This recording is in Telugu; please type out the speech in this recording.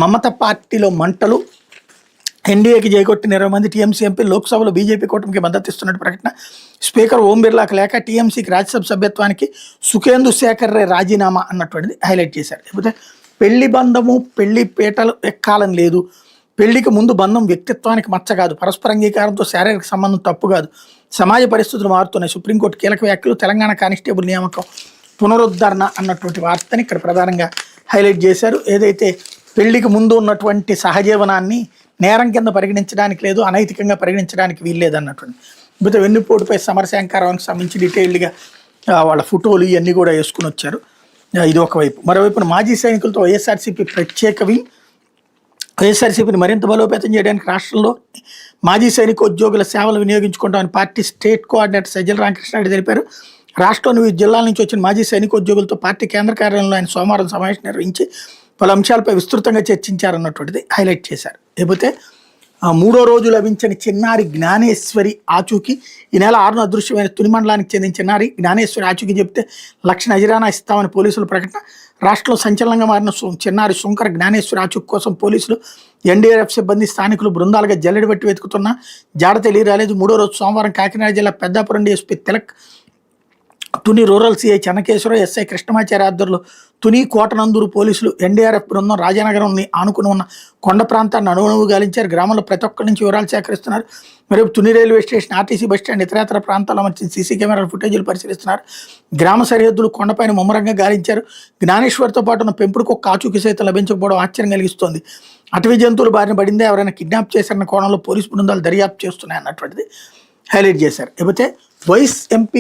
మమత పార్టీలో మంటలు, ఎన్డీఏకి జైకొట్టిన 20 మంది టీఎంసీ ఎంపీలు లోక్సభలో బీజేపీ కూటమికి మద్దతు ఇస్తున్నట్టు ప్రకటన. స్పీకర్ ఓం బిర్లాకు లేక టీఎంసీకి రాజ్యసభ సభ్యత్వానికి సుఖేందు శేఖర్ రే రాజీనామా అన్నటువంటిది హైలైట్ చేశారు. లేకపోతే పెళ్లి బంధము పెళ్లి పీటలు ఎక్కాలని లేదు, పెళ్లికి ముందు బంధం వ్యక్తిత్వానికి మచ్చ కాదు, పరస్పర అంగీకారంతో శారీరక సంబంధం తప్పు కాదు, సమాజ పరిస్థితులు మారుతున్నాయి, సుప్రీంకోర్టు కీలక వ్యాఖ్యలు, తెలంగాణ కానిస్టేబుల్ నియామకం పునరుద్ధరణ అన్నటువంటి వార్తని ఇక్కడ ప్రధానంగా హైలైట్ చేశారు. ఏదైతే పెళ్లికి ముందు ఉన్నటువంటి సహజీవనాన్ని నేరం కింద పరిగణించడానికి లేదు, అనైతికంగా పరిగణించడానికి వీల్లేదు అన్నటువంటి. లేకపోతే వెన్నుపోటుపై సమరశంకరానికి సంబంధించి డీటెయిల్డ్గా వాళ్ళ ఫోటోలు ఇవన్నీ కూడా వేసుకుని వచ్చారు. ఇది ఒకవైపు. మరోవైపున మాజీ సైనికులతో వైఎస్ఆర్సీపీ ప్రత్యేక వింగ్. వైఎస్ఆర్సీపీని మరింత బలోపేతం చేయడానికి రాష్ట్రంలో మాజీ సైనికోద్యోగుల సేవలు వినియోగించుకుంటామని party state coordinator Sajjala Ramakrishna Reddy తెలిపారు. రాష్ట్రంలోని వివిధ జిల్లాల నుంచి వచ్చిన మాజీ సైనికోద్యోగులతో పార్టీ కేంద్ర కార్యాలయంలో ఆయన సోమవారం సమావేశం నిర్వహించి పలు అంశాలపై విస్తృతంగా చర్చించారన్నటువంటిది హైలైట్ చేశారు. లేకపోతే 3వ రోజు లభించిన చిన్నారి జ్ఞానేశ్వరి ఆచూకీ. ఈ నెల 6న అదృశ్యమైన తుని మండలానికి చెందిన చిన్నారి జ్ఞానేశ్వరి ఆచూకీ చెబితే 1,00,000 నజరానా ఇస్తామని పోలీసుల ప్రకటన. రాష్ట్రంలో సంచలనంగా మారిన చిన్నారి శుంకర జ్ఞానేశ్వరి ఆచూకీ కోసం పోలీసులు, ఎన్డీఆర్ఎఫ్ సిబ్బంది, స్థానికులు బృందాలుగా జల్లెడ పెట్టి వెతుకుతున్నా జాడ తెలియరాలేదు. 3వ రోజు సోమవారం కాకినాడ జిల్లా Peddapuram DSP Tilak, Tuni rural CI Chennakeswara Rao, SI Krishnamachari ఆధ్వర్యంలో తుని కోటనందూరు పోలీసులు, ఎన్డీఆర్ఎఫ్ బృందం రాజానగరంని ఆనుకుని ఉన్న కొండ ప్రాంతాన్ని అణువణువు గాలించారు. గ్రామంలో ప్రతి ఒక్కరి నుంచి వివరాలు సేకరిస్తున్నారు. మరియు Tuni railway station, RTC bus stand, ఇతరేతర ప్రాంతాల్లో మంచి సీసీ కెమెరాల ఫుటేజీలు పరిశీలిస్తున్నారు. గ్రామ సరిహద్దులు కొండపైన ముమ్మరంగా గాలించారు. జ్ఞానేశ్వర్తో పాటు ఉన్న పెంపుడు కుక్క ఆచూకీ సైతం లభించకపోవడం ఆశ్చర్యం కలిగిస్తోంది. అటవీ జంతువులు బారిన పడిందే, ఎవరైనా కిడ్నాప్ చేశారన్న కోణంలో పోలీసు బృందాలు దర్యాప్తు చేస్తున్నాయి అన్నటువంటిది హైలైట్ చేశారు. లేకపోతే వైస్ ఎంపీ